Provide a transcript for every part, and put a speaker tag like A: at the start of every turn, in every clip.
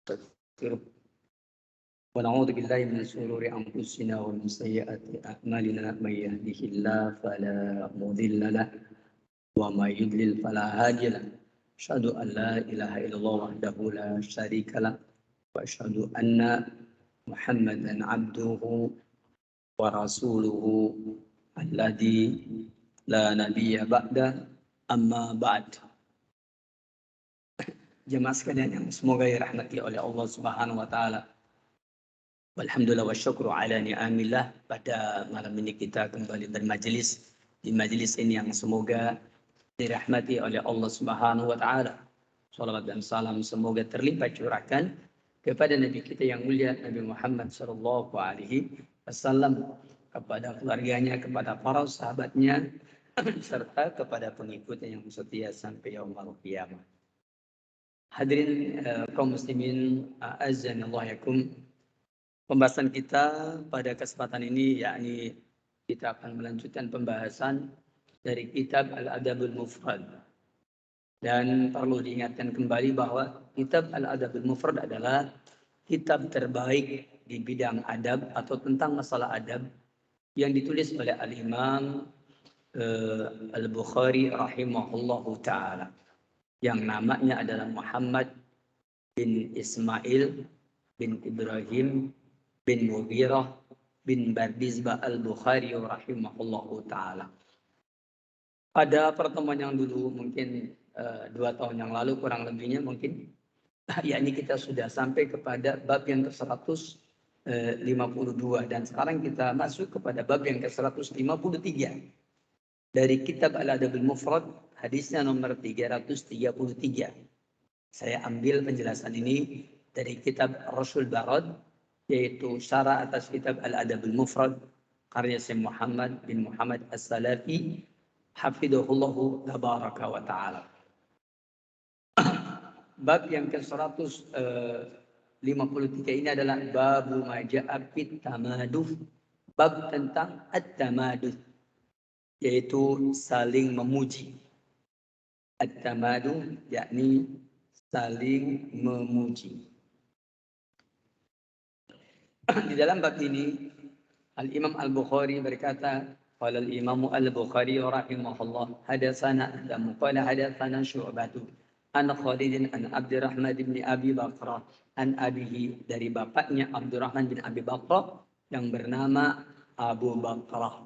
A: ونستغفره ونعوذ بالله من شرور أنفسنا ومن سيئات أعمالنا من يهده الله فلا مضل له ومن يضلل فلا هادي له أشهد أن لا إله إلا الله وحده لا شريك له وأشهد أن محمدا عبده ورسوله الذي لا نبي بعده أما بعد. Jemaah sekalian yang semoga dirahmati oleh Allah Subhanahu wa taala. Alhamdulillah wa syukru ala ni'amillah. Pada malam ini kita kembali bermajlis di majlis ini yang semoga dirahmati oleh Allah Subhanahu wa taala. Salawat dan salam semoga terlimpah curahkan kepada Nabi kita yang mulia Nabi Muhammad sallallahu alaihi wasallam, kepada keluarganya, kepada para sahabatnya serta kepada pengikutnya yang setia sampai yaumul qiyamah. Hadirin kaum muslimin, azanillahu yakum. Pembahasan kita pada kesempatan ini yakni kita akan melanjutkan pembahasan dari kitab Al-Adabul Mufrad. Dan perlu diingatkan kembali bahwa kitab Al-Adabul Mufrad adalah kitab terbaik di bidang adab atau tentang masalah adab yang ditulis oleh Al-Imam Al-Bukhari rahimahullahu ta'ala, yang namanya adalah Muhammad bin Ismail bin Ibrahim bin Mughirah bin Bardizbah al-Bukhari rahimahullahu ta'ala. Pada pertemuan yang dulu mungkin 2 tahun yang lalu kurang lebihnya mungkin, yakni kita sudah sampai kepada bab yang ke-152 dan sekarang kita masuk kepada bab yang ke-153 dari kitab Al-Adabul Mufrad, hadisnya nomor 333. Saya ambil penjelasan ini dari kitab Rasul Barad, yaitu syarah atas kitab Al-Adabul Mufrad karya Syekh Muhammad bin Muhammad As-Salafi hafidhahullahu tabaraka wa ta'ala. Bab yang ke-153 ini adalah babu maja'a fit tamaduh, bab tentang at-tamaduh, yaitu saling memuji. At-tamaduh yakni saling memuji. Di dalam bab ini Al-Imam Al-Bukhari berkata, qala Al-Imam Al-Bukhari rahimahullah, hadatsana Adam qala hadatsana Syu'bah an Khalid an Abdurrahman bin Abi Bakrah an abihi, dari bapaknya Abdurrahman bin Abi Bakrah yang bernama Abu Bakrah.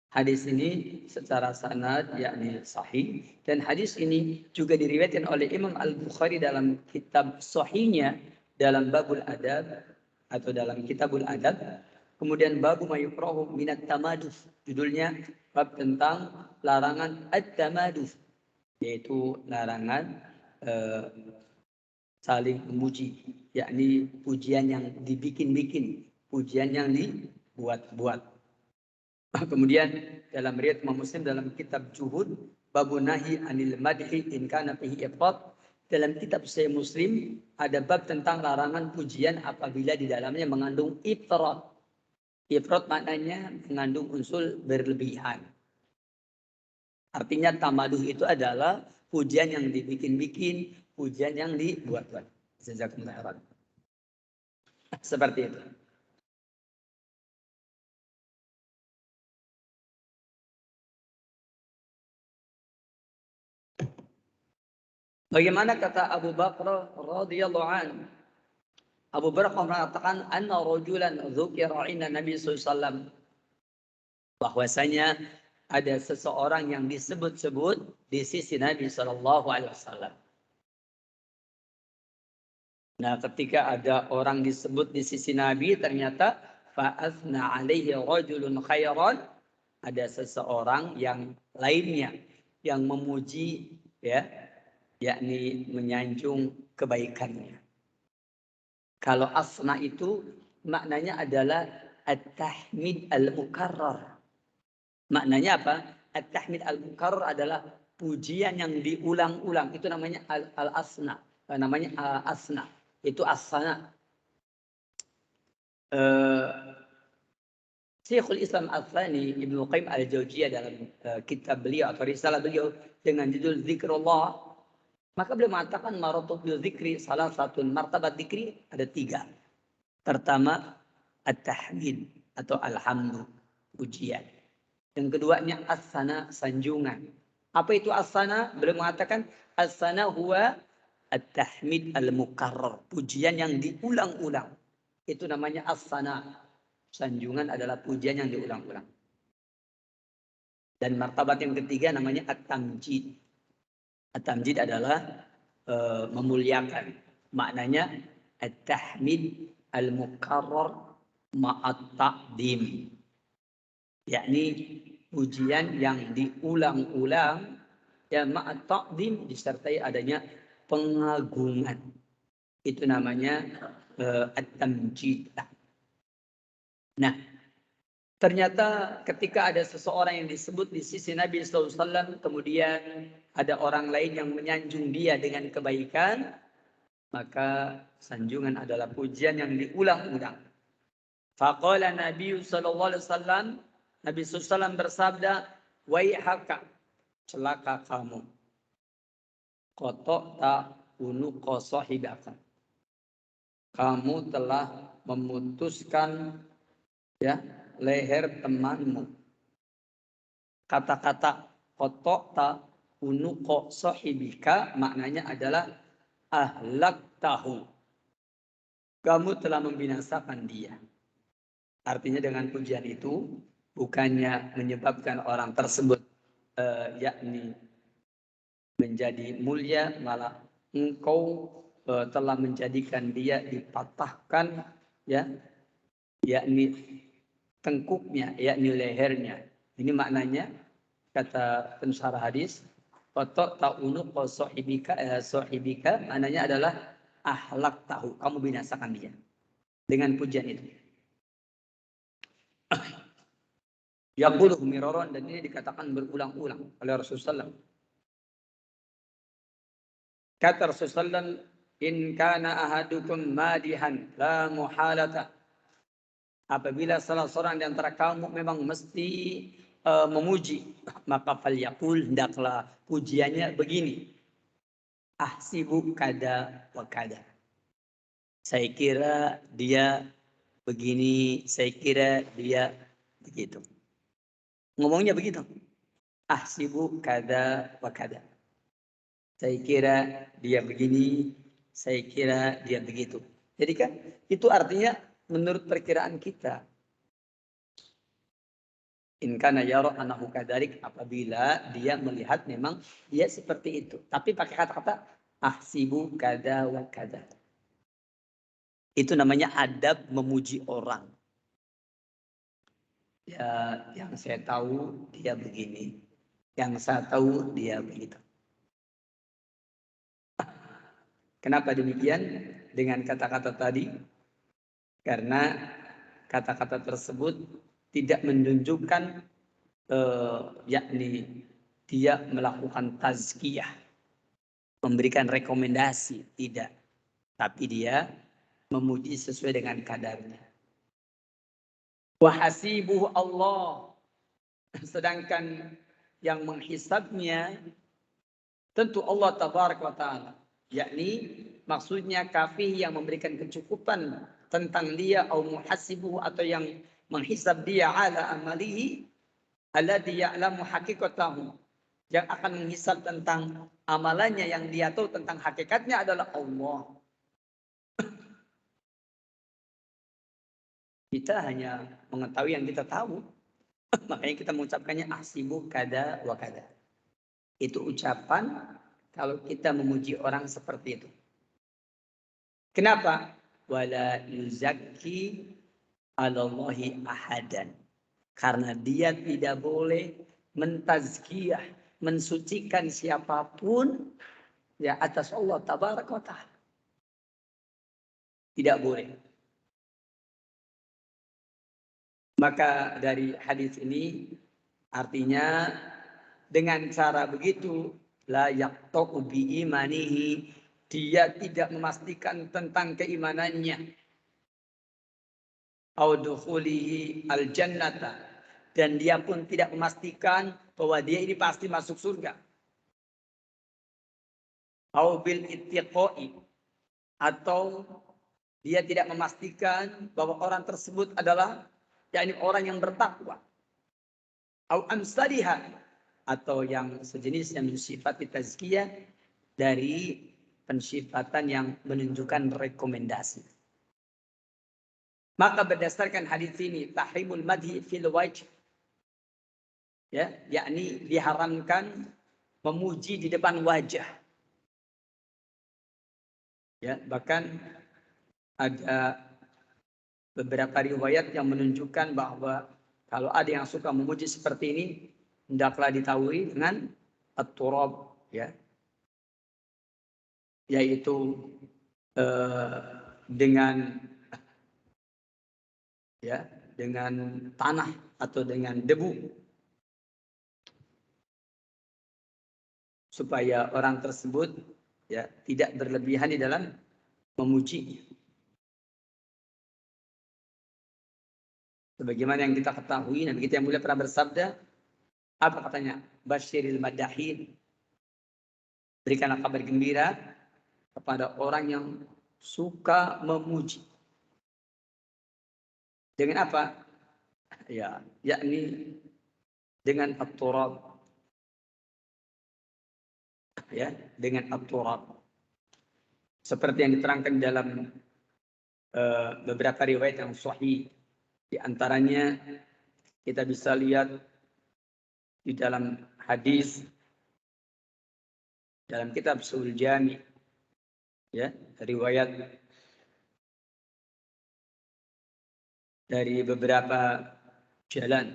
A: Hadis ini secara sanad yakni sahih, dan hadis ini juga diriwayatkan oleh Imam Al-Bukhari dalam kitab sahihnya dalam babul adab atau dalam kitabul adab. Kemudian babu mayukrahu minat tamaduf, judulnya bab tentang larangan at-tamaduf, yaitu larangan saling memuji, yakni pujian yang dibikin-bikin, pujian yang dibuat-buat. Kemudian dalam riwayat Imam Muslim dalam kitab Juhud, babu nahi anil madhi in kana fihi ifrat. Dalam kitab Sahih Muslim ada bab tentang larangan pujian apabila di dalamnya mengandung ifrat. Ifrat maknanya mengandung unsur berlebihan. Artinya tamaduh itu adalah pujian yang dibikin-bikin, pujian yang dibuat-buat. Jazakumullah khairan. Seperti itu. Bagaimana kata Abu Bakar radhiyallahu anhu? Abu Bakar mengatakan anna rajulan dzukira inda Nabi sallallahu alaihi wasallam, bahwasanya ada seseorang yang disebut-sebut di sisi Nabi sallallahu alaihi wasallam. Nah, ketika ada orang disebut di sisi Nabi, ternyata fa'athna alaihi rajulun khairan, ada seseorang yang lainnya yang memuji, ya, yakni menyanjung kebaikannya. Kalau asna itu maknanya adalah at-tahmid al-mukarrar. Maknanya apa? At-tahmid al-mukarrar adalah pujian yang diulang-ulang. Itu namanya al-asna. Namanya asna. Itu asna. Syekhul Islam Al-Thani Ibnu Qayyim Al-Jauziyah dalam kitab beliau atau risalah beliau dengan judul Zikrullah Maka beliau mengatakan maratabil dzikri, salah satu martabat dzikri ada 3. Pertama, at-tahmid atau alhamdu, pujian. Yang keduanya as-sana, sanjungan. Apa itu as-sana? Beliau mengatakan as-sana huwa at-tahmid al-mukarrar, pujian yang diulang-ulang. Itu namanya as-sana. Sanjungan adalah pujian yang diulang-ulang. Dan martabat yang ketiga namanya at-tamjid. At-tamjid adalah memuliakan. Maknanya at-tahmid al-mukarrar ma'at ta'dim. Yakni pujian yang diulang-ulang ya ma'at ta'dim disertai adanya pengagungan. Itu namanya at-tamjid. Nah, ternyata ketika ada seseorang yang disebut di sisi Nabi SAW, kemudian ada orang lain yang menyanjung dia dengan kebaikan, maka sanjungan adalah pujian yang diulang-ulang. Faqala Nabi SAW, Nabi SAW bersabda, waihaka, celaka kamu. Qata'ta unuqa sahibaka. Kamu telah memutuskan ya leher temanmu. Kata-kata qata'ta unuqa sahibika maknanya adalah ahlak tahu. Kamu telah membinasakan dia. Artinya dengan pujian itu bukannya menyebabkan orang tersebut yakni menjadi mulia, malah engkau telah menjadikan dia dipatahkan ya, yakni tengkuknya, yakni lehernya. Ini maknanya kata pensyarah hadis, "Qata ta'unu sahibika" maknanya adalah ahlak tahu, kamu binasakan dia dengan pujian itu. Yaquluhu miraran, dan ini dikatakan berulang-ulang oleh Rasulullah SAW. Kata Rasulullah SAW, in kana ahadukum madihan la muhalata. Apabila salah seorang di antara kamu memang mesti memuji, maka falyaqul, hendaklah pujiannya begini. Ahsibu kada wa kada. Saya kira dia begini, saya kira dia begitu. Ngomongnya begitu. Ahsibu kada wa kada. Saya kira dia begini, saya kira dia begitu. Jadi kan itu artinya menurut perkiraan kita. In kana yara annahu kadzalik, apabila dia melihat memang dia seperti itu. Tapi pakai kata-kata ahsibu kada wa kada. Itu namanya adab memuji orang. Ya, yang saya tahu dia begini. Yang saya tahu dia begitu. Kenapa demikian dengan kata-kata tadi? Karena kata-kata tersebut tidak menunjukkan yakni dia melakukan tazkiyah, memberikan rekomendasi, tidak. Tapi dia memuji sesuai dengan kadarnya. Wa hasibuhu Allah. Sedangkan yang menghisabnya tentu Allah tabaraka wa ta'ala. Yakni maksudnya kafih yang memberikan kecukupan tentang dia, atau muhasibuhu atau yang menghisab dia ala amalihi alladhi ya'lamu haqiqatahu, yang akan menghisab tentang amalannya yang dia tahu tentang hakikatnya adalah Allah. Kita hanya mengetahui yang kita tahu. Makanya kita mengucapkannya ahsibu kada wa kada. Itu ucapan kalau kita memuji orang seperti itu. Kenapa? Wala yuzakki 'alallahi ahadan. Karena dia tidak boleh mentazkiyah, mensucikan siapapun ya atas Allah tabaraka wa ta'ala. Tidak boleh. Maka dari hadis ini artinya dengan cara begitu la yaqta'u bi imanihi, dia tidak memastikan tentang keimanannya. Au dukhulihi al jannata, dan dia pun tidak memastikan bahwa dia ini pasti masuk surga. au bil ittiqai, atau dia tidak memastikan bahwa orang tersebut adalah yakni orang yang bertakwa, au amsaliha, atau yang sejenis yang mensifati tazkiyah dari pensifatan yang menunjukkan rekomendasi. Maka berdasarkan hadis ini tahrimul madhi fil wajh, ya, yakni diharamkan memuji di depan wajah. Ya, bahkan ada beberapa riwayat yang menunjukkan bahwa kalau ada yang suka memuji seperti ini, hendaklah ditawuri dengan at-turab, ya, yaitu dengan ya, dengan tanah atau dengan debu, supaya orang tersebut ya tidak berlebihan di dalam memuji. Sebagaimana yang kita ketahui, Nabi kita yang mulia pernah bersabda, apa katanya? Basyiril madahin, berikanlah kabar gembira kepada orang yang suka memuji. Dengan apa? Ya, yakni dengan at-turab. Ya, dengan at-turab. Seperti yang diterangkan dalam beberapa riwayat yang sahih. Di antaranya kita bisa lihat di dalam hadis dalam kitab Sul Jami, ya, riwayat dari beberapa jalan,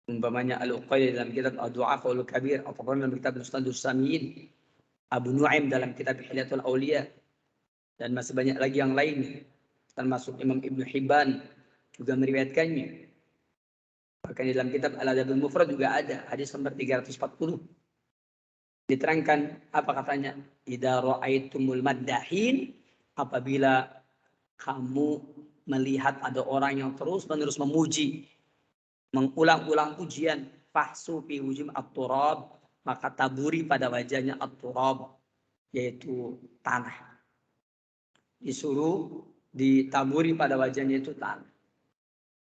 A: umpamanya Al-Uqayli dalam kitab Ad-Du'afa Al-Kabir, atau dalam kitab Musnadus Samiin, Abu Nu'aim dalam kitab Hilyatul Auliya, dan masih banyak lagi yang lain, termasuk Imam Ibnu Hibban juga meriwayatkannya. Bahkan di dalam kitab Al-Adabul Mufrad juga ada hadis nomor 340. Diterangkan apa katanya? Idza ra'aitumul maddahin, apabila kamu melihat ada orang yang terus-menerus memuji, mengulang-ulang pujian, fahsu fi wujum at-turab, maka taburi pada wajahnya at-turab, yaitu tanah. Disuruh ditaburi pada wajahnya itu tanah.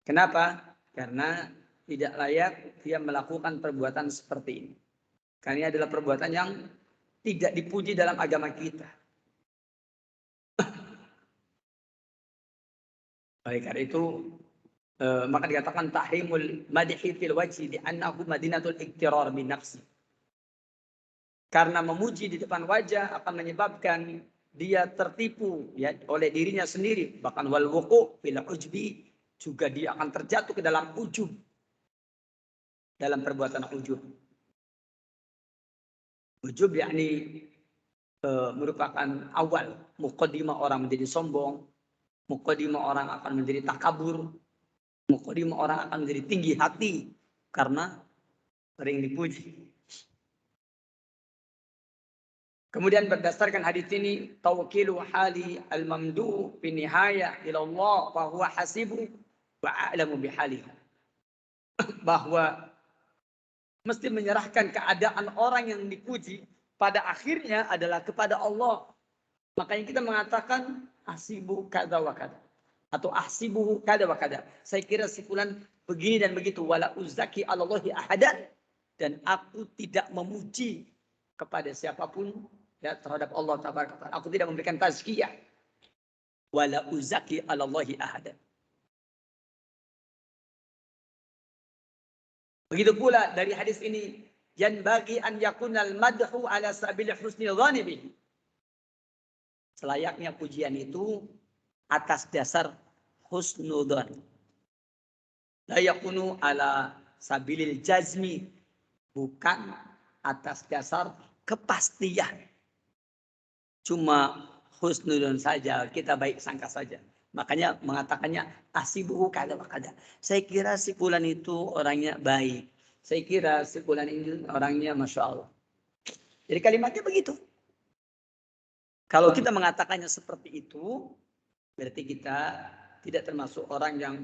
A: Kenapa? Karena tidak layak dia melakukan perbuatan seperti ini. Karena ini adalah perbuatan yang tidak dipuji dalam agama kita. Oleh karena itu, maka dikatakan tahrimul madhi fil wajhi li'annahu madinatul iktirar bin nafsi. Karena memuji di depan wajah akan menyebabkan dia tertipu ya oleh dirinya sendiri, bahkan wal wuqu' fil ujbi, juga dia akan terjatuh ke dalam ujub, dalam perbuatan ujub. Ujub yakni merupakan awal muqaddimah orang menjadi sombong, muqaddimah orang akan menjadi takabur, muqaddimah orang akan menjadi tinggi hati karena sering dipuji. Kemudian berdasarkan hadis ini, tawkilu hali al-mamdu fi nihaya ila Allah wa huwa hasibu wa a'lamu bihalihi. Bahwa mesti menyerahkan keadaan orang yang dipuji pada akhirnya adalah kepada Allah. Makanya kita mengatakan ahsibu kada wa kada, atau ahsibuhu kada wa kada. Saya kira si fulan begini dan begitu, wala uzaki 'alallahi ahadan, dan aku tidak memuji kepada siapapun ya terhadap Allah tabaraka taala. Aku tidak memberikan tazkiyah. Wala uzaki 'alallahi ahadan. Begitu pula dari hadis ini, yan bagi an yakunal madhu ala sabil husnil dhanibi. Selayaknya pujian itu atas dasar husnudzon. La yakunu ala sabilil jazmi, bukan atas dasar kepastian. Cuma husnudzon saja, kita baik sangka saja. Makanya mengatakannya asibuhu kada wa kada. Saya kira si fulan itu orangnya baik. Saya kira si fulan ini orangnya Masya Allah. Jadi kalimatnya begitu. Kalau kita mengatakannya seperti itu, berarti kita tidak termasuk orang yang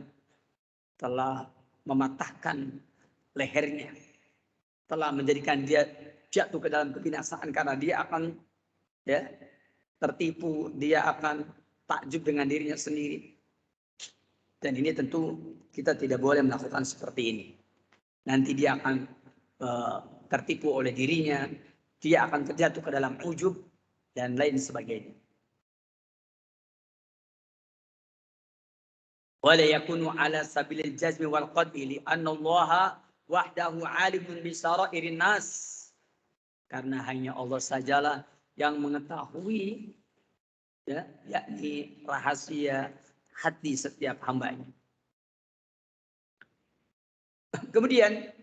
A: telah mematahkan lehernya, telah menjadikan dia jatuh ke dalam kebinasaan karena dia akan ya, tertipu, dia akan takjub dengan dirinya sendiri. Dan ini tentu kita tidak boleh melakukan seperti ini. Nanti dia akan tertipu oleh dirinya, dia akan terjatuh ke dalam ujub dan lain sebagainya. Wala yakunu ala sabilil jazmi wal qad'i li'anna Allah wahdahu alimun bi sarairin nas. Karena hanya Allah sajalah yang mengetahui, ya, yakni rahasia hati setiap hambanya. Kemudian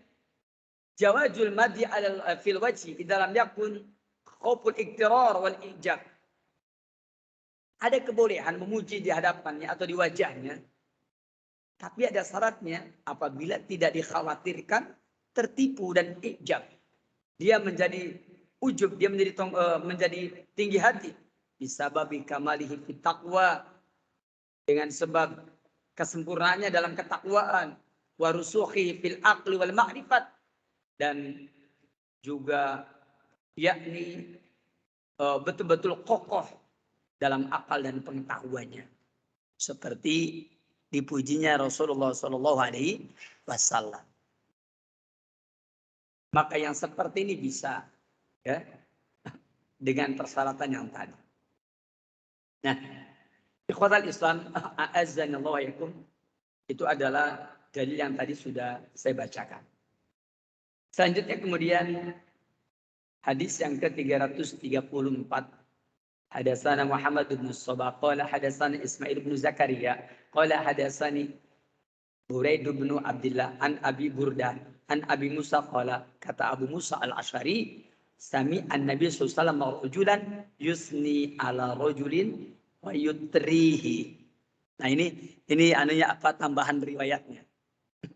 A: jawazul madhi ala fil wajhi dalam yakun khauful iktirar wal ijab. Ada kebolehan memuji di hadapannya atau di wajahnya, tapi ada syaratnya apabila tidak dikhawatirkan tertipu dan ijab. Dia menjadi ujub, dia menjadi tinggi hati. Bisababi kamalihi fit taqwa, dengan sebab kesempurnaannya dalam ketakwaan, wa rusukhi fil aqli wal ma'rifat, dan juga yakni betul-betul kokoh dalam akal dan pengetahuannya, seperti dipujinya Rasulullah Shallallahu Alaihi Wasallam. Maka yang seperti ini bisa, ya, dengan persyaratan yang tadi. Nah, ikhwatal Islam, a'azzanallahu wa iyyakum, itu adalah dalil yang tadi sudah saya bacakan. Selanjutnya kemudian hadis yang ke-334. Hadatsana Muhammad bin Shabah qala hadatsana Ismail bin Zakaria qala hadatsani Buraid bin Abdullah an Abi Burdah an Abi Musa qala, kata Abu Musa al-Asy'ari, sami an-nabi sallallahu alaihi wasallam rajulan yusni ala rajulin wa yutrihi. Nah, ini anunya apa, tambahan riwayatnya.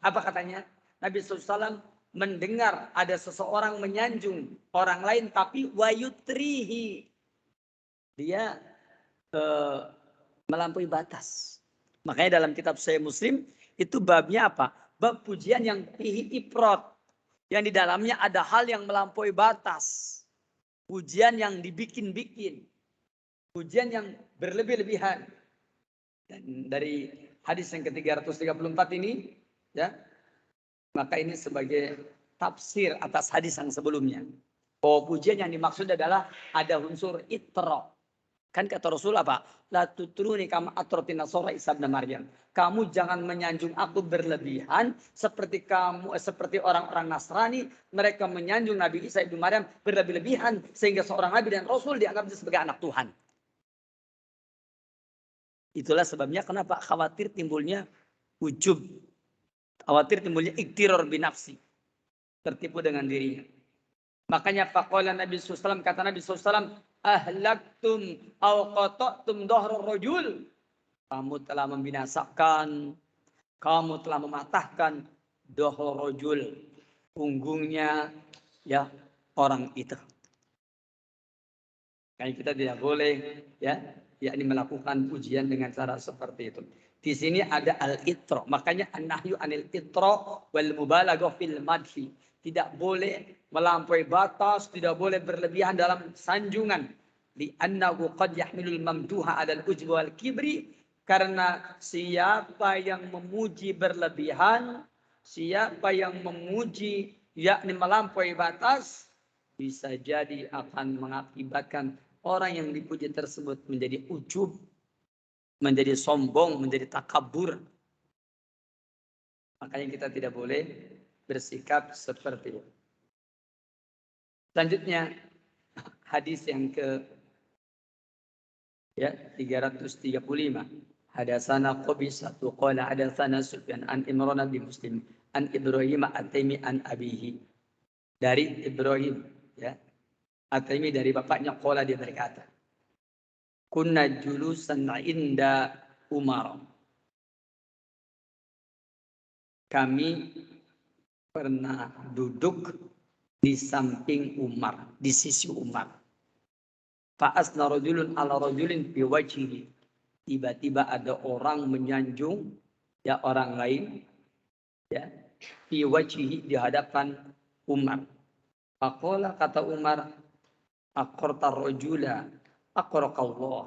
A: Apa katanya? Nabi sallallahu alaihi wasallam mendengar ada seseorang menyanjung orang lain tapi wa yutrihi, dia melampaui batas. Makanya dalam kitab Sahih Muslim itu babnya apa? Bab pujian yang fihi ifrat, yang di dalamnya ada hal yang melampaui batas. Pujian yang dibikin-bikin. Pujian yang berlebih-lebihan. Dan dari hadis yang ke-334 ini, ya, maka ini sebagai tafsir atas hadis yang sebelumnya. Oh, pujian yang dimaksud adalah ada unsur itra. Kan kata Rasul apa? La tutruni kama atratin nasara Isa bin Maryam. Kamu jangan menyanjung aku berlebihan seperti orang-orang Nasrani, mereka menyanjung Nabi Isa bin Maryam berlebih-lebihan sehingga seorang nabi dan rasul dianggap sebagai anak Tuhan. Itulah sebabnya kenapa khawatir timbulnya ujub. Khawatir timbulnya iktiror binafsi. Tertipu dengan dirinya. Makanya faqala Nabi SAW, kata Nabi SAW, ahlaktum aw qata'tum dhahrar rajul. Kamu telah membinasakan, kamu telah mematahkan dhahrar rajul, punggungnya, ya, orang itu. Karena kita tidak boleh, ya, yakni melakukan pujian dengan cara seperti itu. Di sini ada al-itra, makanya an-nahyu anil itra wal mubalaghah fil madhi. Tidak boleh melampaui batas, tidak boleh berlebihan dalam sanjungan. Li'annahu qad yahmilul mamduha 'alal ujbi wal kibri, karena siapa yang memuji berlebihan, siapa yang memuji yakni melampaui batas, bisa jadi akan mengakibatkan orang yang dipuji tersebut menjadi ujub, menjadi sombong, menjadi takabur. Makanya kita tidak boleh bersikap seperti itu. Selanjutnya hadis yang ke 335. Hadatsana Qabisatu qala hadatsana Sufyan an Imran bin Muslim an Ibrahim at-Taimi an abihi. Dari Ibrahim, ya, at-Taimi dari bapaknya, qala, dia berkata, kunna julusan inda Umar. Kami pernah duduk di samping Umar, di sisi Umar. Fa'asna rajulun ala rajulin fi wajhihi. Tiba-tiba ada orang menyanjung, ya, orang lain, ya, fi wajhihi, di hadapan Umar. Faqala, kata Umar, aqarta rajula Aqraqallah.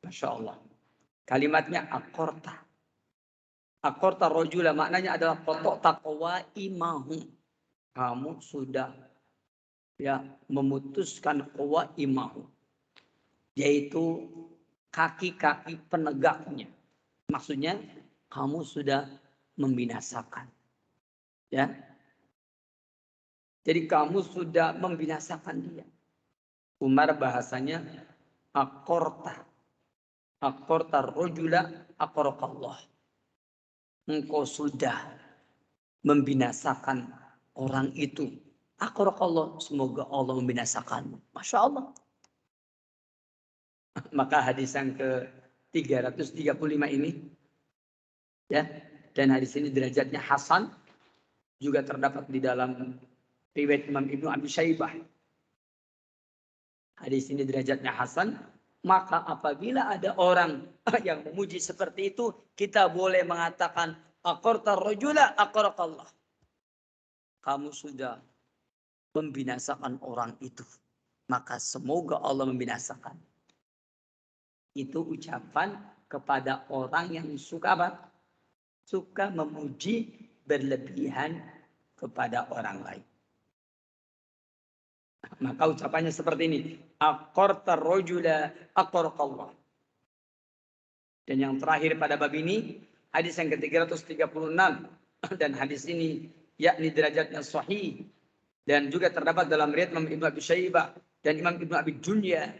A: Masya Allah. Kalimatnya akorta. Akorta rojula maknanya adalah kotok taqwa imahu. Kamu sudah ya memutuskan qawa imahu. Yaitu kaki-kaki penegaknya. Maksudnya kamu sudah membinasakan. Ya. Jadi kamu sudah membinasakan dia. Umar bahasanya akorta. Akorta rojula akorqallah. Engkau sudah membinasakan orang itu. Akorqallah. Semoga Allah membinasakanmu. Masya Allah. Maka hadis yang ke 335 ini. Ya. Dan hadis ini derajatnya hasan. Juga terdapat di dalam riwayat Imam Ibnu Abi Syaibah. Hadis ini derajatnya hasan. Maka apabila ada orang yang memuji seperti itu, kita boleh mengatakan aqarta rajula aqraqallah. Kamu sudah membinasakan orang itu, maka semoga Allah membinasakan. Itu ucapan kepada orang yang suka apa? Suka memuji berlebihan kepada orang lain. Maka ucapannya seperti ini. Aqarta rajula aqraqallah. Dan yang terakhir pada bab ini, hadis yang ke-336. Dan hadis ini yakni derajatnya sahih. Dan juga terdapat dalam riwayat Imam Ibnu Abi Syaibah dan Imam Ibnu Abi Dunya.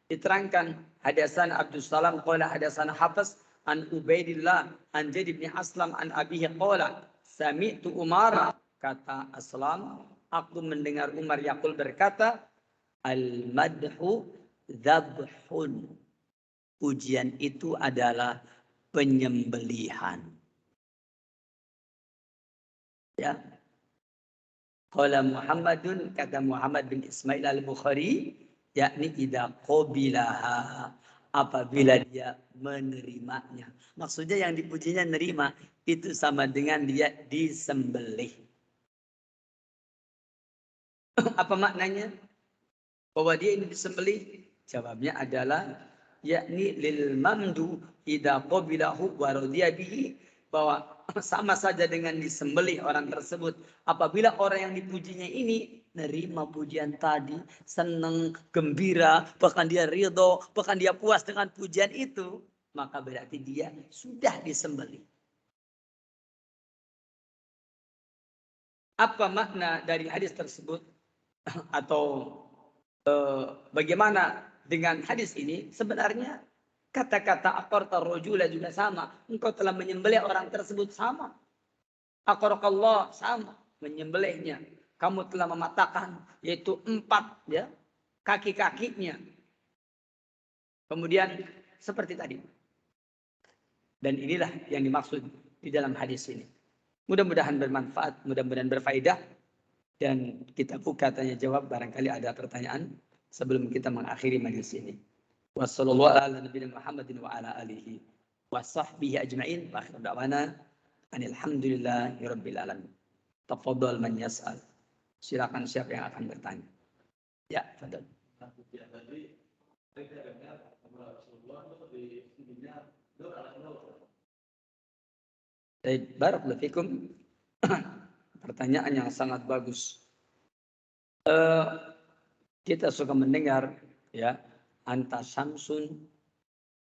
A: Diterangkan hadasan Abdus Salam qala hadasan Hafiz an Ubaidillah an Zaid bin Aslam an abihi qala sami'tu Umar, kata Aslam, aku mendengar Umar yaqul berkata, al-madhu dzabhun. Pujian itu adalah penyembelihan. Ya. Qala Muhammadun, kata Muhammad bin Ismail al-Bukhari, yakni idza qabilaha, apabila dia menerimanya. Maksudnya yang dipujinya nerima itu sama dengan dia disembelih. Apa maknanya? Bahwa dia ini disembelih? Jawabnya adalah yakni lil mamdu idza qabilahu wa radiya bihi, bahwa sama saja dengan disembelih orang tersebut. Apabila orang yang dipujinya ini nerima pujian tadi, senang, gembira, bahkan dia ridho, bahkan dia puas dengan pujian itu, maka berarti dia sudah disembelih. Apa makna dari hadis tersebut? Atau bagaimana dengan hadis ini? Sebenarnya kata-kata aqarta rajula juga sama. Engkau telah menyembelih orang tersebut, sama. Aqraqallah, sama. Menyembelihnya. Kamu telah mematahkan, yaitu 4 ya, kaki-kakinya. Kemudian seperti tadi. Dan inilah yang dimaksud di dalam hadis ini. Mudah-mudahan bermanfaat, mudah-mudahan berfaedah. Dan kita buka tanya jawab, barangkali ada pertanyaan sebelum kita mengakhiri majelis ini. Wassallallahu ala nabiyina Muhammadin wa ala alihi wa sahbihi ajma'in. Wa akhir da'wana alhamdulillahi rabbil alamin. Tafadhal man yas'al. Silakan siapa yang akan bertanya. Ya, fadhal. Baik, barakallahu fikum. Pertanyaan yang sangat bagus. Kita suka mendengar ya, anta samsun,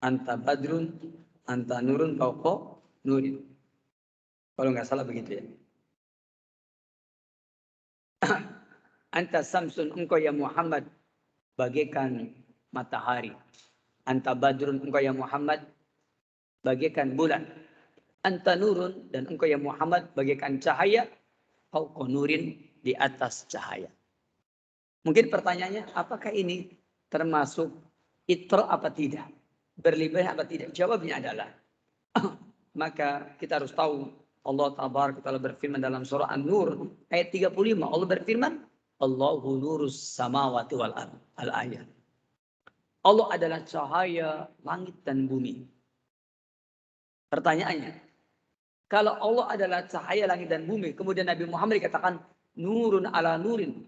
A: anta badrun, anta nurun fauqa nurin. Kalau nggak salah begitu ya. Anta samsun, engkau ya Muhammad bagaikan matahari. Anta badrun, engkau ya Muhammad bagaikan bulan. Anta nurun, dan engkau ya Muhammad bagaikan cahaya. Fauqa nurin, di atas cahaya. Mungkin pertanyaannya, apakah ini termasuk itra apa tidak? Berlebihan apa tidak? Jawabnya adalah, maka kita harus tahu Allah Tabaraka Ta'ala berfirman dalam surah An-Nur ayat 35. Allah berfirman, Allahu nurus samawati wal ardh. Al-ayat. Allah adalah cahaya langit dan bumi. Pertanyaannya, kalau Allah adalah cahaya langit dan bumi, kemudian Nabi Muhammad dikatakan nurun ala nurin,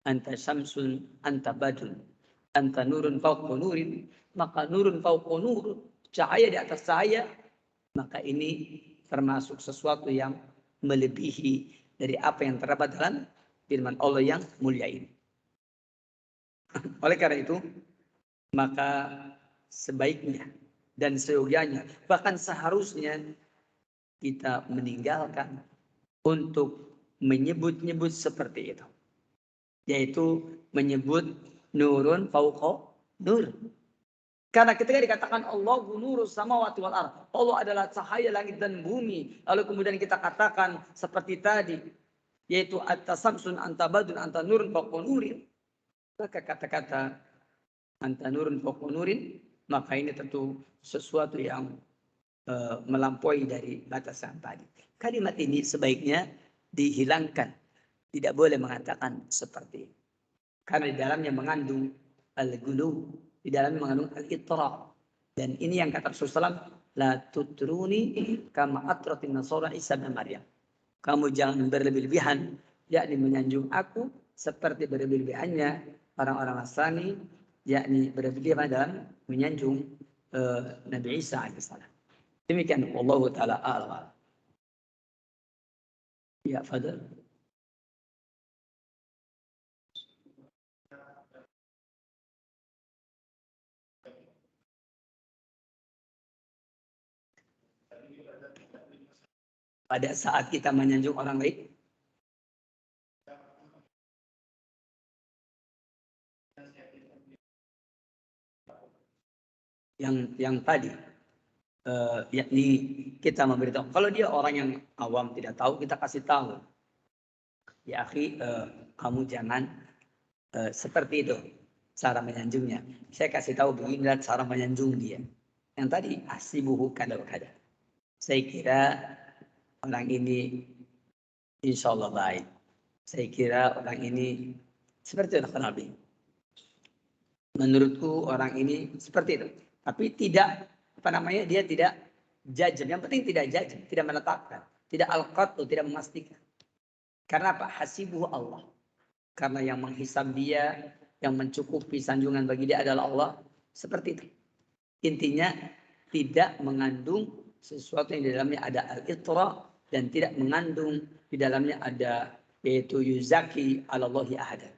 A: anta syamsun, anta badrun. anta nurun fawqa nurin, maka nurun fawqa nur, cahaya di atas cahaya, maka ini termasuk sesuatu yang melebihi dari apa yang terdapat dalam firman Allah yang mulia ini. Oleh karena itu, maka sebaiknya dan seyogianya, bahkan seharusnya kita meninggalkan untuk menyebut-nyebut seperti itu. Yaitu menyebut nurun fauqa nur. Karena ketika dikatakan Allah nurus samawati wal ardh, Allah adalah cahaya langit dan bumi. Lalu kemudian kita katakan seperti tadi, yaitu anta samsun, anta badun, anta nurun fauqa nurin. Maka kata-kata anta nurun fauqa nurin, maka ini tentu sesuatu yang melampaui dari batasan tadi. Kalimat ini sebaiknya dihilangkan. Tidak boleh mengatakan seperti ini. Karena di dalamnya mengandung al-gulu, di dalamnya mengandung al-itra. Dan ini yang kata Rasulullah, la tutruni kama atratin nasara Isa bin Maryam. Kamu jangan berlebih-lebihan, yakni menyanjung aku seperti berlebih-lebihannya orang-orang Nasrani, yakni berlebih-lebihan dalam menyanjung Nabi Isa alaihissalam. Demikian Allah taala a'lam. Ya, Fadl. Pada saat kita menyanjung orang lain, yang tadi, yakni kita memberitahu. Kalau dia orang yang awam tidak tahu, kita kasih tahu. Ya akhi, kamu jangan seperti itu cara menyanjungnya. Saya kasih tahu beginilah cara menyanjung dia. Yang tadi asibuhu kada-kada. Saya kira orang ini insya Allah baik. Saya kira orang ini seperti itu Nabi. Menurutku orang ini seperti itu. Tapi tidak, dia tidak jajam. Yang penting tidak jajam, tidak menetapkan. Tidak al-qat'u, tidak memastikan. Karena apa? Hasibuhu Allah. Karena yang menghisab dia, yang mencukupi sanjungan bagi dia adalah Allah. Seperti itu. Intinya tidak mengandung sesuatu yang di dalamnya ada al-itra dan tidak mengandung di dalamnya ada yaitu yuzaki alallahi ahada.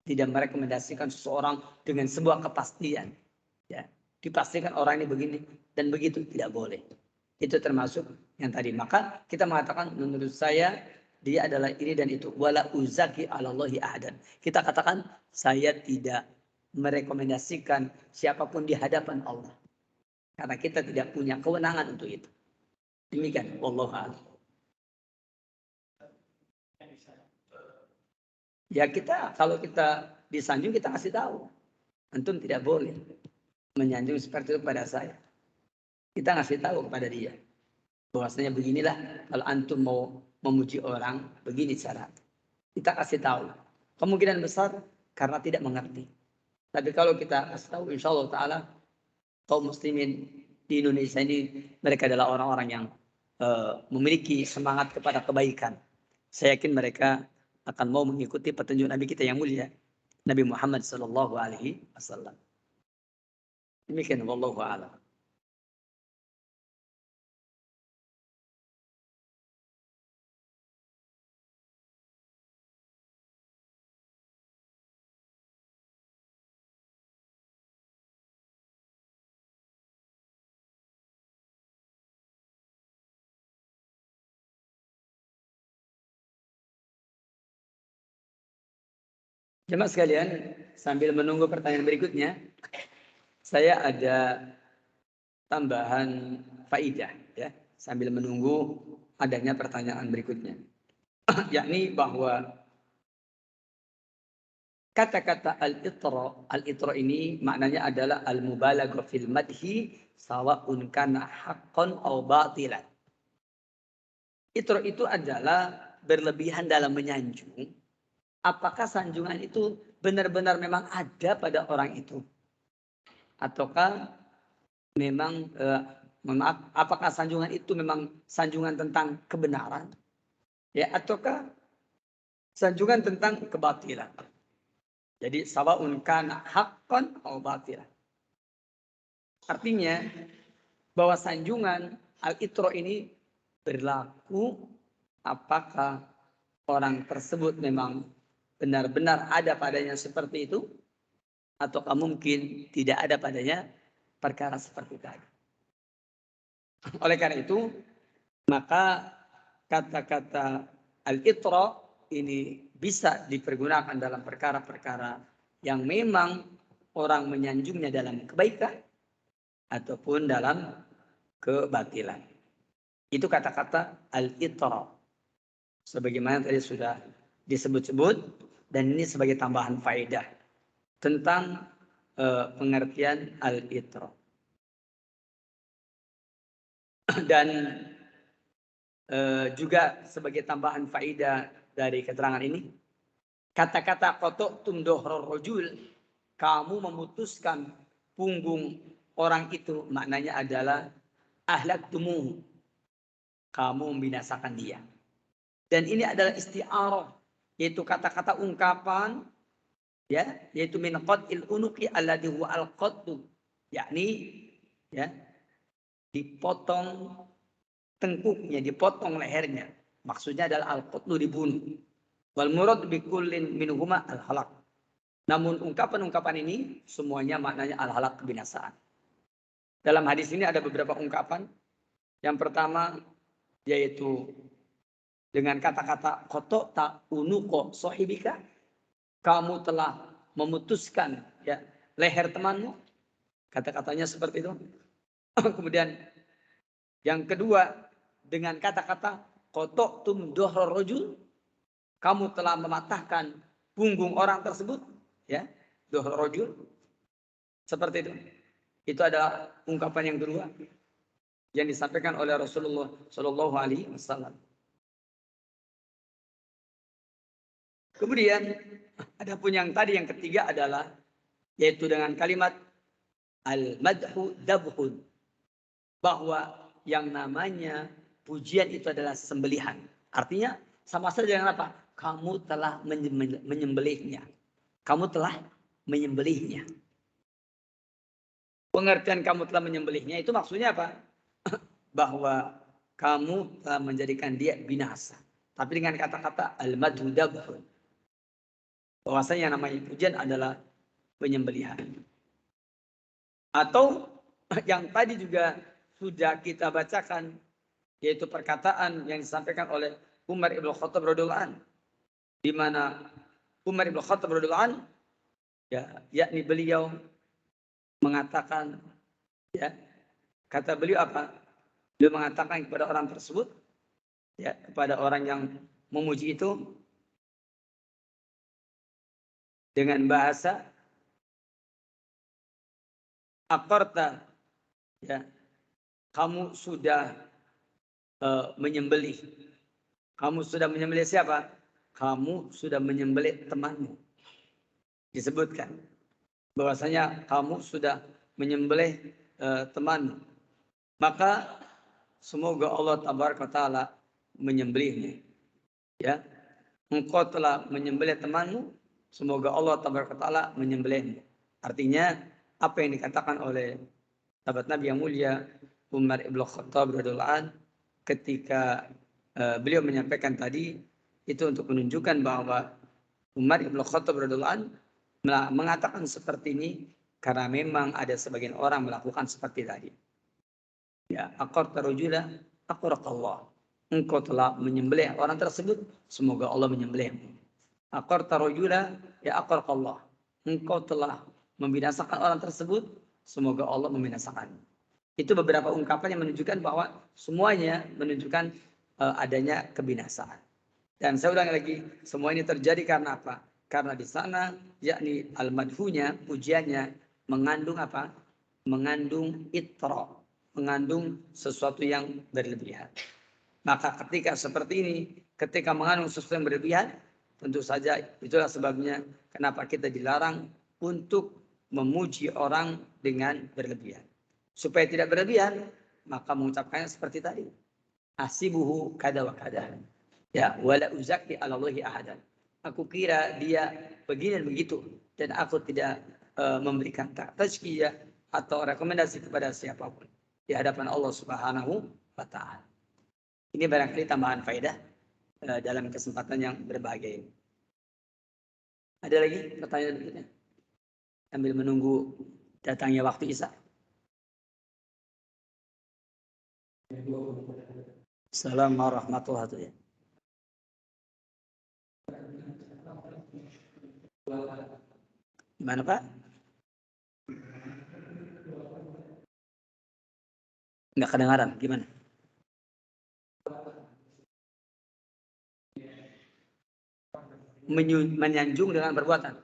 A: Tidak merekomendasikan seseorang dengan sebuah kepastian. Ya, dipastikan orang ini begini dan begitu, tidak boleh. Itu termasuk yang tadi. Maka kita mengatakan menurut saya dia adalah ini dan itu. Wala uzaki alallahi ahadan. Kita katakan saya tidak merekomendasikan siapapun di hadapan Allah. Karena kita tidak punya kewenangan untuk itu. Demikian. Wallahu a'lam. Ya kalau kita disanjung kita kasih tahu. Antum tidak boleh menyanjung seperti itu kepada saya. Kita ngasih tahu kepada dia. Bahwasanya beginilah kalau antum mau memuji orang, begini cara. Kita kasih tahu. Kemungkinan besar karena tidak mengerti. Tapi kalau kita kasih tahu, insya Allah Ta'ala, kaum muslimin di Indonesia ini, mereka adalah orang-orang yang memiliki semangat kepada kebaikan. Saya yakin mereka akan mau mengikuti petunjuk Nabi kita yang mulia, Nabi Muhammad Sallallahu Alaihi Wasallam. Demikian, wallahu a'lam. Jemaah sekalian, sambil menunggu pertanyaan berikutnya, saya ada tambahan faidah ya, sambil menunggu adanya pertanyaan berikutnya. Yakni bahwa kata-kata al-itra ini maknanya adalah al-mubalaghah fil madhi sawa'un kana haqqan aw batilan. Itra itu adalah berlebihan dalam menyanjung. Apakah sanjungan itu benar-benar memang ada pada orang itu? Ataukah memang apakah sanjungan itu memang sanjungan tentang kebenaran? Ya, ataukah sanjungan tentang kebatilan? Jadi sawaun kana haqqan aw batilan. Artinya bahwa sanjungan al-itra ini berlaku apakah orang tersebut memang benar-benar ada padanya seperti itu, ataukah mungkin tidak ada padanya perkara seperti tadi. Oleh karena itu, maka kata-kata al-itra ini bisa dipergunakan dalam perkara-perkara yang memang orang menyanjungnya dalam kebaikan ataupun dalam kebatilan. Itu kata-kata al-itra. Sebagaimana tadi sudah disebut-sebut, dan ini sebagai tambahan faedah tentang pengertian al-itra. Dan juga sebagai tambahan faedah dari keterangan ini, kata-kata qata'tum dhuhrar rajul, kamu memutuskan punggung orang itu, maknanya adalah ahlaktumuhu, kamu membinasakan dia. Dan ini adalah isti'arah, yaitu kata-kata ungkapan, ya, yaitu min qat'il unuqi alladhi huwa al-qattu, yakni ya, dipotong tengkuknya, dipotong lehernya. Maksudnya adalah al-qatlu, dibunuh. Wal murad bi kullin minhuma al-halak. Namun ungkapan-ungkapan ini semuanya maknanya al-halak, kebinasaan. Dalam hadis ini ada beberapa ungkapan. Yang pertama yaitu dengan kata-kata qata'ta unuqa sahibika, kamu telah memutuskan ya leher temanmu. Kata-katanya seperti itu. Kemudian yang kedua dengan kata-kata qata'tum dhuhrar rajul, kamu telah mematahkan punggung orang tersebut, ya, dhuhrar rajul. Seperti itu. Itu adalah ungkapan yang kedua yang disampaikan oleh Rasulullah Shallallahu Alaihi Wasallam. Kemudian ada pun yang tadi yang ketiga adalah yaitu dengan kalimat al-madhu dabhun, bahwa yang namanya pujian itu adalah sembelihan. Artinya sama saja dengan apa? Kamu telah menyembelihnya. Kamu telah menyembelihnya. Pengertian kamu telah menyembelihnya itu maksudnya apa? Bahwa kamu telah menjadikan dia binasa. Tapi dengan kata-kata al-madhu dabhun, bahwasanya yang namanya pujian adalah penyembelihan. Atau yang tadi juga sudah kita bacakan, yaitu perkataan yang disampaikan oleh Umar ibn Khattab radhiyallahu anhu, di mana Umar ibn Khattab radhiyallahu anhu, ya, yakni beliau mengatakan, ya, kata beliau apa? Beliau mengatakan kepada orang tersebut, ya, kepada orang yang memuji itu, dengan bahasa aqarta, ya, kamu sudah menyembelih. Kamu sudah menyembelih siapa? Kamu sudah menyembelih temanmu. Disebutkan bahwasanya kamu sudah menyembelih temanmu. Maka semoga Allah tabaraka taala menyembelihmu. Ya, engkau telah menyembelih temanmu, semoga Allah tabaraka taala menyembelihmu. Artinya apa yang dikatakan oleh sahabat Nabi yang mulia Umar ibn Khattab radhiyallahu anhu ketika beliau menyampaikan tadi, itu untuk menunjukkan bahwa Umar ibn Khattab radhiyallahu anhu mengatakan seperti ini karena memang ada sebagian orang melakukan seperti tadi. Ya, aqarta rajula aqraqallah. Engkau telah menyembelih orang tersebut, semoga Allah menyembelihmu. Aqarta rajula ya aqraqallah. Engkau telah membinasakan orang tersebut, semoga Allah membinasakanmu. Itu beberapa ungkapan yang menunjukkan bahwa semuanya menunjukkan adanya kebinasaan. Dan saya ulangi lagi, semua ini terjadi karena apa? Karena di sana, yakni al-madhunya, pujiannya, mengandung apa? Mengandung itra, mengandung sesuatu yang berlebihan. Maka ketika seperti ini, ketika mengandung sesuatu yang berlebihan, tentu saja itulah sebabnya kenapa kita dilarang untuk memuji orang dengan berlebihan. Supaya tidak berlebihan, maka mengucapkannya seperti tadi. Asibuhu kada wa kada. Ya, wala uzaki ala Allahi ahadan. Aku kira dia begini dan begitu. dan aku tidak memberikan tazkiyah atau rekomendasi kepada siapapun di hadapan Allah Subhanahu wa taala. Ini barangkali tambahan faedah dalam kesempatan yang berbahagia ini. Ada lagi pertanyaan berikutnya? Sambil menunggu datangnya waktu Isya. Assalamualaikum warahmatullahi wabarakatuh. Gimana Pak? Nggak kedengaran, gimana? Menyanjung dengan perbuatan.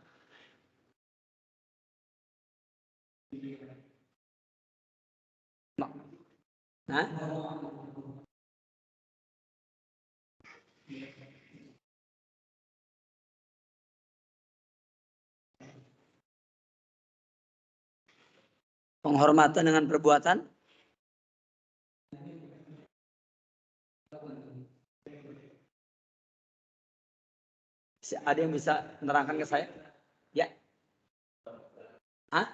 A: Hah? Penghormatan dengan perbuatan? Ada yang bisa menerangkan ke saya? Ya. Hah?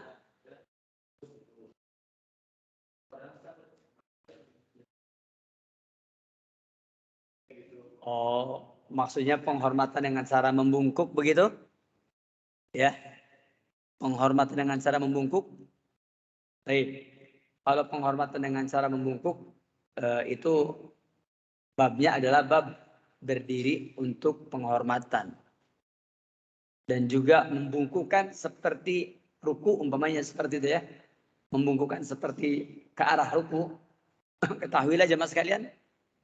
A: Oh, maksudnya penghormatan dengan cara membungkuk begitu? Ya. Penghormatan dengan cara membungkuk? Baik. Kalau penghormatan dengan cara membungkuk itu babnya adalah bab berdiri untuk penghormatan. Dan juga membungkukkan seperti ruku, umpamanya seperti itu ya. Membungkukkan seperti ke arah ruku. Ketahuilah jemaah sekalian,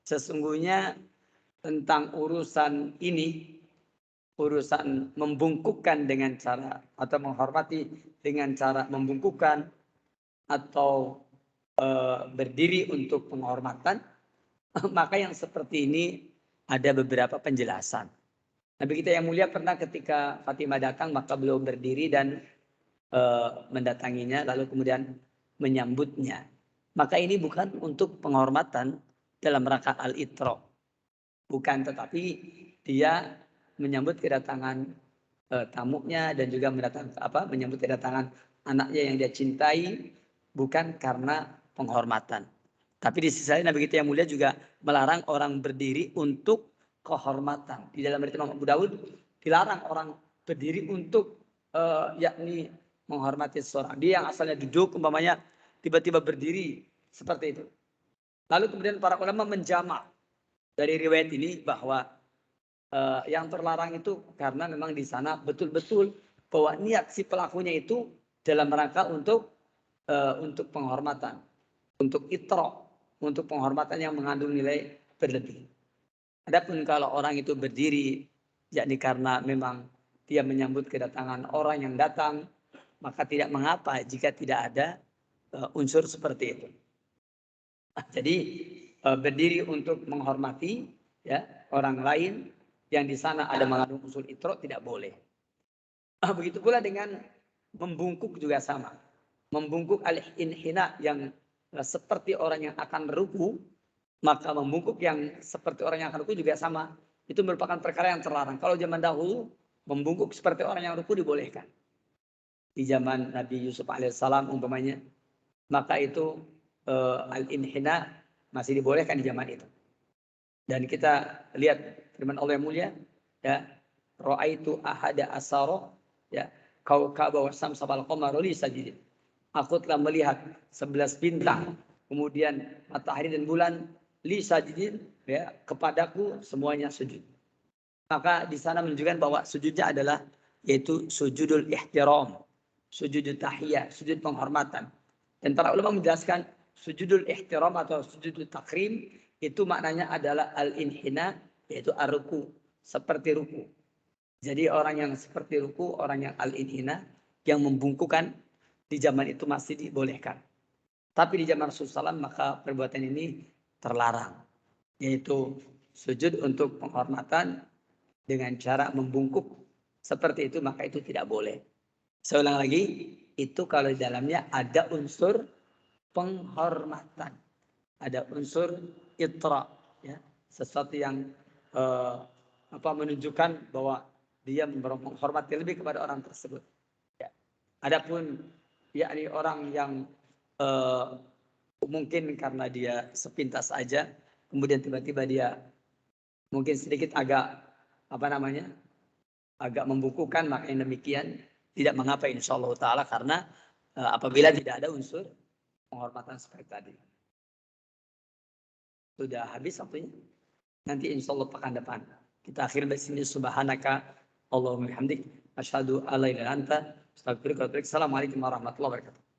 A: sesungguhnya tentang urusan ini, urusan membungkukkan dengan cara atau menghormati dengan cara membungkukkan atau berdiri untuk penghormatan, maka yang seperti ini ada beberapa penjelasan. Nabi kita yang mulia pernah ketika Fatimah datang, maka beliau berdiri dan mendatanginya, lalu kemudian menyambutnya. Maka ini bukan untuk penghormatan dalam rangka al-itra. Bukan, tetapi dia menyambut kedatangan tamunya dan juga menyambut kedatangan anaknya yang dia cintai, bukan karena penghormatan. Tapi di sisi lain Nabi kita yang mulia juga melarang orang berdiri untuk kehormatan. Di dalam riwayat Imam Abu Dawud dilarang orang berdiri untuk yakni menghormati seseorang. Dia yang asalnya duduk umpamanya tiba-tiba berdiri seperti itu. Lalu kemudian para ulama menjamak dari riwayat ini bahwa yang terlarang itu karena memang di sana betul-betul bahwa niat si pelakunya itu dalam rangka untuk penghormatan, untuk itra, untuk penghormatan yang mengandung nilai berlebih. Adapun kalau orang itu berdiri, yakni karena memang dia menyambut kedatangan orang yang datang, maka tidak mengapa jika tidak ada unsur seperti itu. Jadi berdiri untuk menghormati ya orang lain yang di sana ada mengandung unsur itra tidak boleh. Begitu pula dengan membungkuk juga sama. Membungkuk al-inhina yang seperti orang yang akan ruku, maka membungkuk yang seperti orang yang akan ruku juga sama. Itu merupakan perkara yang terlarang. Kalau zaman dahulu membungkuk seperti orang yang ruku dibolehkan. Di zaman Nabi Yusuf alaihissalam umpamanya, maka itu al-inhina masih dibolehkan di zaman itu. Dan kita lihat firman Allah yang mulia, ya, ra'aitu ahada asara, ya, kaukaba wa samsa wal qamara li sajidin. Aku telah melihat 11 bintang, kemudian matahari dan bulan li sajidin, ya, kepadaku semuanya sujud. Maka di sana menunjukkan bahwa sujudnya adalah yaitu sujudul ihtiram, sujud tahiyah, sujud penghormatan. Dan para ulama menjelaskan sujudul ihtiram atau sujudul takrim itu maknanya adalah al-inhina, yaitu ar-ruku, seperti ruku. Jadi orang yang seperti ruku, orang yang al-inhina, yang membungkukan di zaman itu masih dibolehkan. Tapi di zaman Rasulullah SAW maka perbuatan ini terlarang. Yaitu sujud untuk penghormatan dengan cara membungkuk seperti itu, maka itu tidak boleh. Saya ulang lagi, itu kalau di dalamnya ada unsur penghormatan. Ada unsur itra, ya, sesuatu yang menunjukkan bahwa dia menghormati lebih kepada orang tersebut. Adapun yakni orang yang mungkin karena dia sepintas aja, kemudian tiba-tiba dia mungkin sedikit agak agak membukukan, makanya demikian tidak mengapa insyaallah taala, karena apabila tidak ada unsur penghormatan seperti tadi. Sudah habis waktunya. Nanti insyaallah pekan depan. Kita akhiri di sini. Subhanaka Allahumma hamdik asyhadu an la ilaha illa anta astaghfiruka wa atubu ilaik. Assalamualaikum warahmatullahi wabarakatuh.